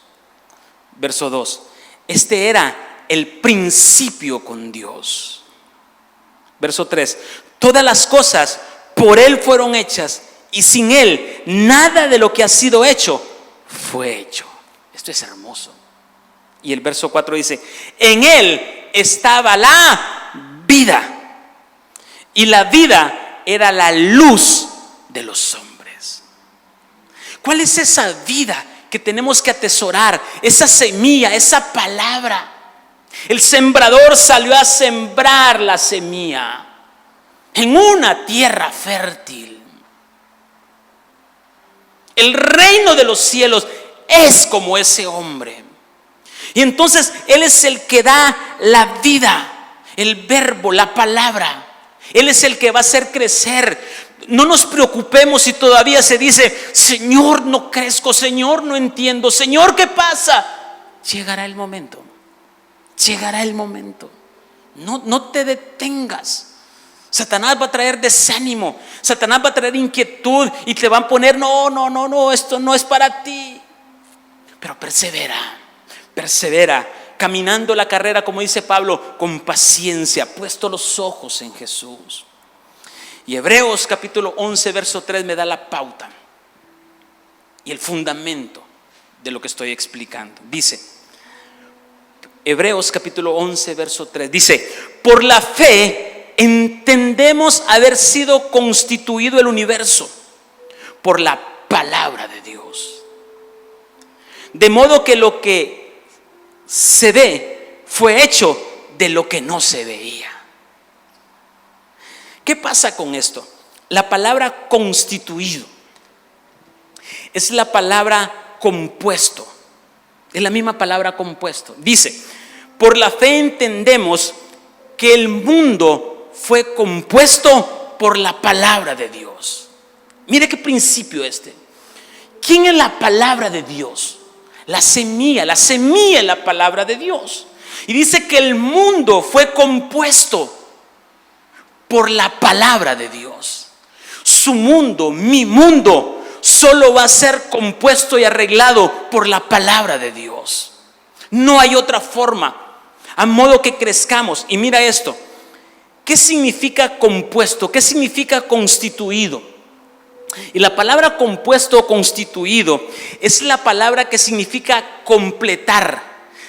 Verso 2, este era el principio con Dios. Verso 3, todas las cosas por Él fueron hechas, y sin Él nada de lo que ha sido hecho fue hecho. Esto es hermoso. Y el verso 4 dice: en Él estaba la vida, y la vida era la luz de los hombres. ¿Cuál es esa vida que tenemos que atesorar? Esa semilla, esa palabra. El sembrador salió a sembrar la semilla en una tierra fértil. El reino de los cielos es como ese hombre. Y entonces Él es el que da la vida, el verbo, la palabra. Él es el que va a hacer crecer. No nos preocupemos si todavía se dice: Señor, no crezco, Señor, no entiendo, Señor, ¿qué pasa? Llegará el momento. Llegará el momento. No te detengas. Satanás va a traer desánimo, Satanás va a traer inquietud y te va a poner: no, esto no es para ti. Pero persevera, caminando la carrera, como dice Pablo, con paciencia, puesto los ojos en Jesús. Y Hebreos capítulo 11 verso 3 me da la pauta y el fundamento de lo que estoy explicando. Dice, Hebreos capítulo 11 verso 3, dice: por la fe entendemos haber sido constituido el universo por la palabra de Dios, de modo que lo que se ve fue hecho de lo que no se veía. ¿Qué pasa con esto? La palabra constituido es la palabra compuesto. Es la misma palabra compuesto. Dice: por la fe entendemos que el mundo fue compuesto por la palabra de Dios. Mire qué principio este. ¿Quién es la palabra de Dios? La semilla es la palabra de Dios. Y dice que el mundo fue compuesto por la palabra de Dios. Su mundo, mi mundo, solo va a ser compuesto y arreglado por la palabra de Dios. No hay otra forma. A modo que crezcamos. Y mira esto: ¿qué significa compuesto? ¿Qué significa constituido? Y la palabra compuesto o constituido es la palabra que significa completar,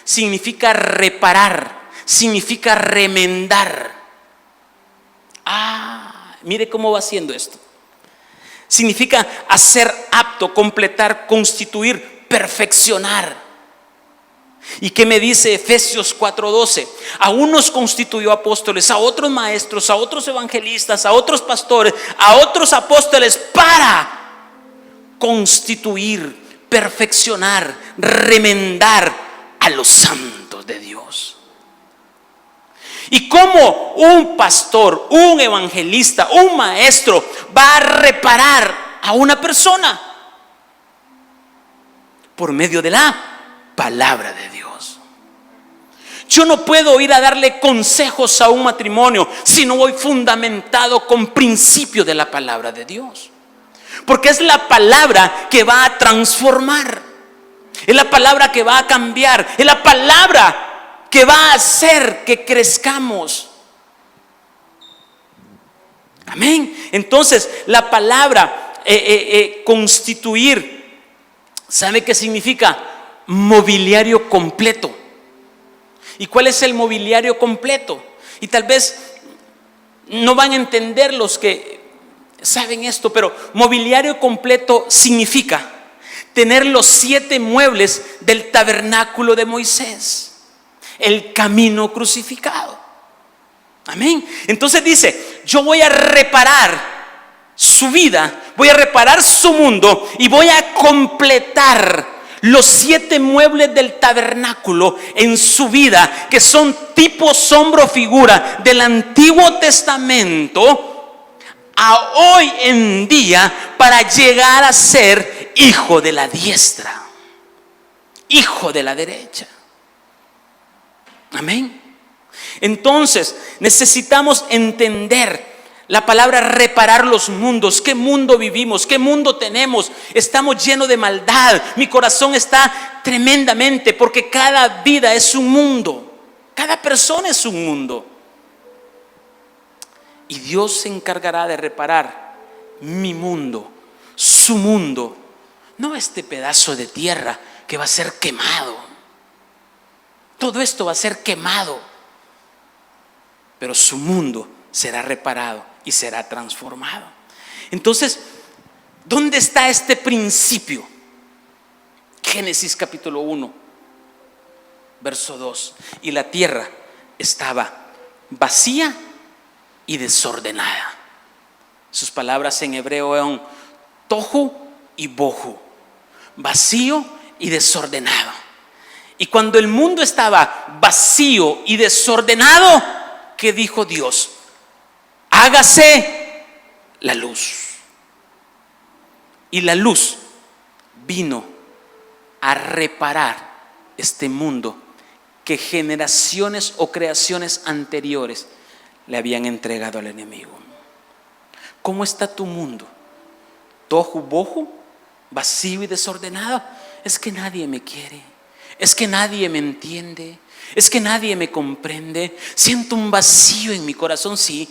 significa reparar, significa remendar. Mire cómo va haciendo esto. Significa hacer apto, completar, constituir, perfeccionar. ¿Y qué me dice Efesios 4:12? A unos constituyó apóstoles, a otros maestros, a otros evangelistas, a otros pastores, a otros apóstoles, para constituir, perfeccionar, remendar a los santos de Dios. ¿Y cómo un pastor, un evangelista, un maestro va a reparar a una persona? Por medio de la palabra de Dios. Yo no puedo ir a darle consejos a un matrimonio si no voy fundamentado con principio de la palabra de Dios. Porque es la palabra que va a transformar, es la palabra que va a cambiar, es la palabra que va a hacer que crezcamos. Amén. Entonces, la palabra constituir, ¿sabe qué significa? Mobiliario completo. ¿Y cuál es el mobiliario completo? Y tal vez no van a entender los que saben esto, pero mobiliario completo significa tener los 7 muebles del tabernáculo de Moisés, el camino crucificado. Amén. Entonces dice: yo voy a reparar su vida, voy a reparar su mundo y voy a completar los 7 muebles del tabernáculo en su vida, que son tipo, sombra o figura del Antiguo Testamento a hoy en día, para llegar a ser hijo de la diestra, hijo de la derecha. Amén. Entonces necesitamos entender la palabra reparar los mundos. ¿Qué mundo vivimos? ¿Qué mundo tenemos? Estamos llenos de maldad. Mi corazón está tremendamente, porque cada vida es un mundo. Cada persona es un mundo. Y Dios se encargará de reparar mi mundo, su mundo. No este pedazo de tierra que va a ser quemado. Todo esto va a ser quemado, pero su mundo será reparado y será transformado. Entonces, ¿dónde está este principio? Génesis capítulo 1, verso 2. Y la tierra estaba vacía y desordenada. Sus palabras en hebreo eran tohu y bohu, vacío y desordenado. Y cuando el mundo estaba vacío y desordenado, ¿qué dijo Dios? Hágase la luz. Y la luz vino a reparar este mundo que generaciones o creaciones anteriores le habían entregado al enemigo. ¿Cómo está tu mundo? Tohu bohu, vacío y desordenado. Es que nadie me quiere, es que nadie me entiende, es que nadie me comprende. Siento un vacío en mi corazón. Sí,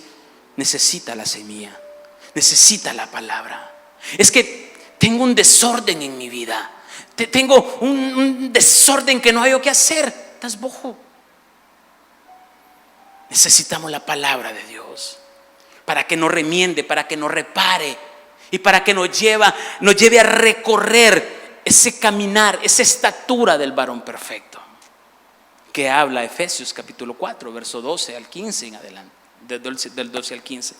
necesita la semilla, necesita la palabra. Es que tengo un desorden en mi vida, tengo un desorden que no hay qué hacer. Estás bojo. Necesitamos la palabra de Dios para que nos remiende, para que nos repare y para que nos lleve a recorrer ese caminar, esa estatura del varón perfecto que habla Efesios capítulo 4, verso 12 al 15 en adelante, del 12 al 15.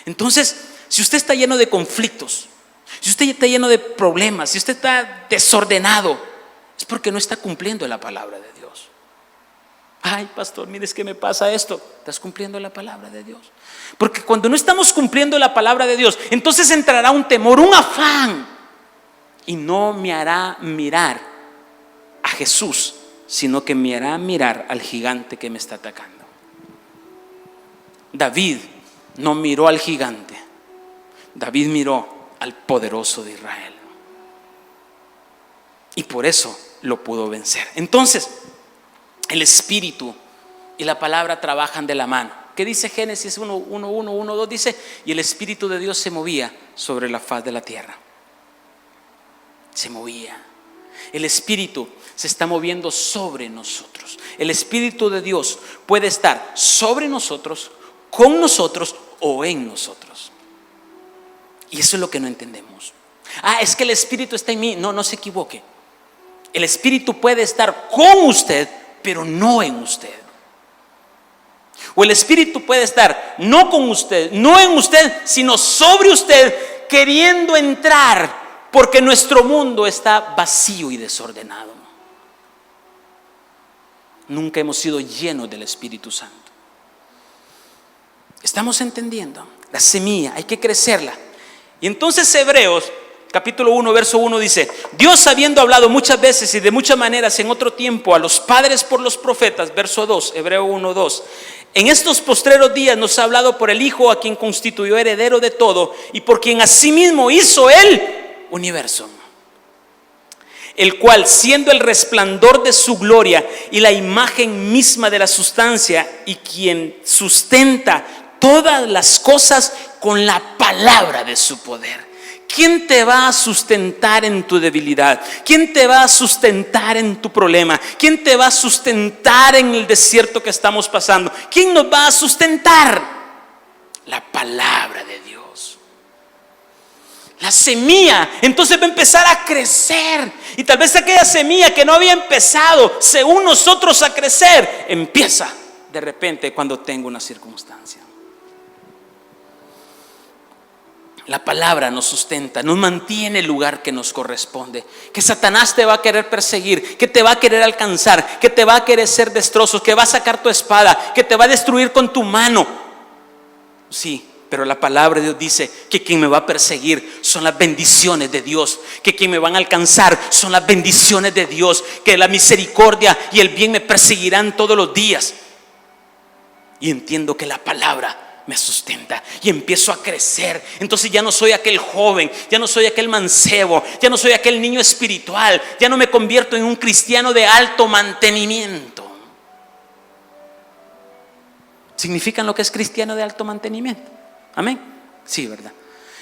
Entonces, si usted está lleno de conflictos, si usted está lleno de problemas, si usted está desordenado, es porque no está cumpliendo la palabra de Dios. Ay, pastor, mire, es que me pasa esto. ¿Estás cumpliendo la palabra de Dios? Porque cuando no estamos cumpliendo la palabra de Dios, entonces entrará un temor, un afán, y no me hará mirar a Jesús, sino que me hará mirar al gigante que me está atacando. David no miró al gigante, David miró al poderoso de Israel, y por eso lo pudo vencer. Entonces, el Espíritu y la palabra trabajan de la mano. ¿Qué dice Génesis 1:2? Dice, y el Espíritu de Dios se movía sobre la faz de la tierra. Se movía. El Espíritu se está moviendo sobre nosotros. El Espíritu de Dios puede estar sobre nosotros, con nosotros o en nosotros. Y eso es lo que no entendemos. Es que el Espíritu está en mí. No se equivoque. El Espíritu puede estar con usted, pero no en usted. O el Espíritu puede estar no con usted, no en usted, sino sobre usted, queriendo entrar, porque nuestro mundo está vacío y desordenado. Nunca hemos sido llenos del Espíritu Santo. ¿Estamos entendiendo? La semilla hay que crecerla. Y entonces Hebreos capítulo 1, verso 1 dice: Dios, habiendo hablado muchas veces y de muchas maneras en otro tiempo a los padres por los profetas, verso 2, Hebreo 1, 2, en estos postreros días nos ha hablado por el Hijo, a quien constituyó heredero de todo y por quien asimismo hizo el universo, el cual, siendo el resplandor de su gloria y la imagen misma de la sustancia, y quien sustenta todas las cosas con la palabra de su poder. ¿Quién te va a sustentar en tu debilidad? ¿Quién te va a sustentar en tu problema? ¿Quién te va a sustentar en el desierto que estamos pasando? ¿Quién nos va a sustentar? La palabra de Dios. La semilla entonces va a empezar a crecer. Y tal vez aquella semilla que no había empezado, según nosotros, a crecer, empieza de repente cuando tengo una circunstancia. La palabra nos sustenta, nos mantiene el lugar que nos corresponde. Que Satanás te va a querer perseguir, que te va a querer alcanzar, que te va a querer hacer destrozos, que va a sacar tu espada, que te va a destruir con tu mano. Sí, pero la palabra de Dios dice que quien me va a perseguir son las bendiciones de Dios, que quien me van a alcanzar son las bendiciones de Dios, que la misericordia y el bien me perseguirán todos los días. Y entiendo que la palabra me sustenta y empiezo a crecer. Entonces ya no soy aquel joven, ya no soy aquel mancebo, ya no soy aquel niño espiritual, ya no me convierto en un cristiano de alto mantenimiento. ¿Significan lo que es cristiano de alto mantenimiento? Amén. Sí, ¿verdad?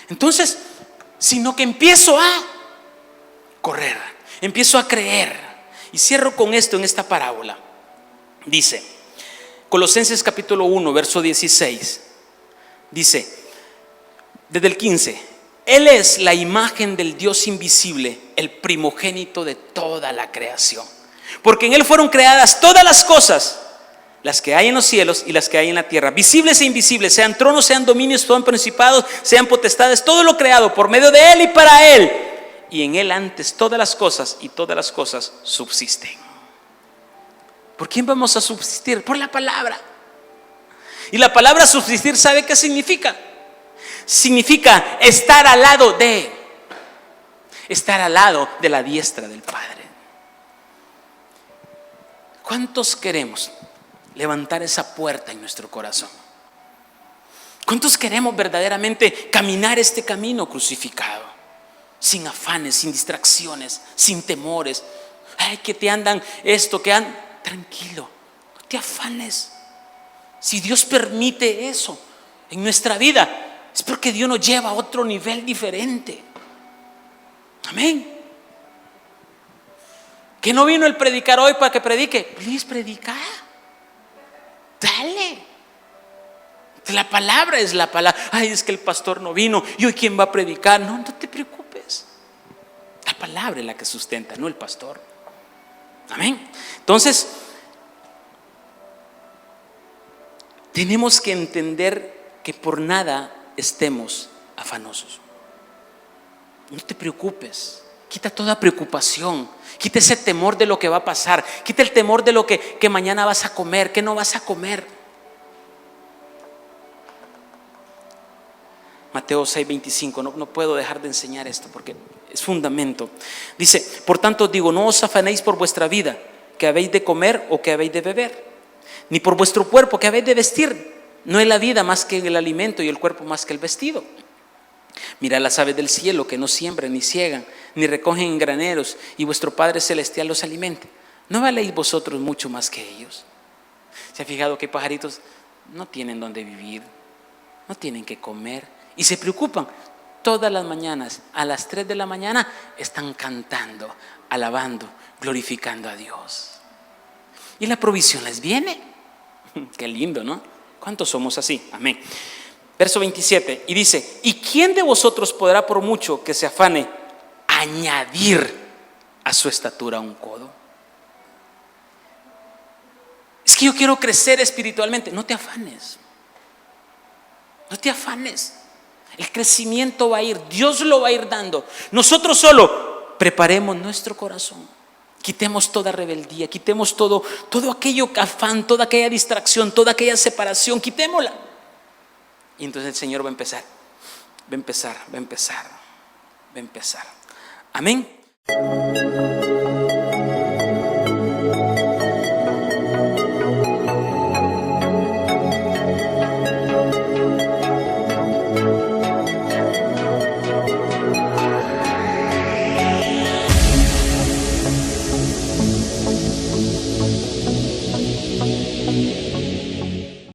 Entonces, sino que empiezo a correr, empiezo a creer. Y cierro con esto en esta parábola. Dice, Colosenses capítulo 1, verso 16, dice, desde el 15, Él es la imagen del Dios invisible, el primogénito de toda la creación. Porque en Él fueron creadas todas las cosas, las que hay en los cielos y las que hay en la tierra, visibles e invisibles, sean tronos, sean dominios, sean principados, sean potestades, todo lo creado por medio de Él y para Él. Y en Él antes todas las cosas, y todas las cosas subsisten. ¿Por quién vamos a subsistir? Por la palabra. Y la palabra subsistir, ¿sabe qué significa? Significa estar al lado de la diestra del Padre. ¿Cuántos queremos levantar esa puerta en nuestro corazón? ¿Cuántos queremos verdaderamente caminar este camino crucificado? Sin afanes, sin distracciones, sin temores. Ay, que te andan esto, que andan. Tranquilo, no te afanes. Si Dios permite eso en nuestra vida, es porque Dios nos lleva a otro nivel diferente. Amén. ¿Que no vino el predicar hoy para que predique? Please, predica. Dale. La palabra es la palabra. Ay, es que el pastor no vino. ¿Y hoy quién va a predicar? No, no te preocupes. La palabra es la que sustenta, no el pastor. Amén. Entonces, tenemos que entender que por nada estemos afanosos. No te preocupes. Quita toda preocupación. Quita ese temor de lo que va a pasar. Quita el temor de lo que mañana vas a comer, que no vas a comer. Mateo 6:25, no puedo dejar de enseñar esto porque es fundamento. Dice, por tanto digo, no os afanéis por vuestra vida, que habéis de comer o que habéis de beber, ni por vuestro cuerpo, que habéis de vestir. No es la vida más que el alimento y el cuerpo más que el vestido. Mirad las aves del cielo, que no siembran ni ciegan, ni recogen en graneros, y vuestro Padre Celestial los alimenta. ¿No valéis vosotros mucho más que ellos? ¿Se ha fijado que pajaritos no tienen donde vivir? No tienen que comer y se preocupan. Todas las mañanas, a las 3 de la mañana, están cantando, alabando, glorificando a Dios. Y la provisión les viene. Qué lindo, ¿no? ¿Cuántos somos así? Amén. Verso 27, y dice, ¿y quién de vosotros podrá, por mucho que se afane, añadir a su estatura un codo? Es que yo quiero crecer espiritualmente. No te afanes. No te afanes. El crecimiento va a ir, Dios lo va a ir dando. Nosotros solo preparemos nuestro corazón. Quitemos toda rebeldía, quitemos todo aquello afán, toda aquella distracción, toda aquella separación, quitémosla. Y entonces el Señor va a empezar. Amén.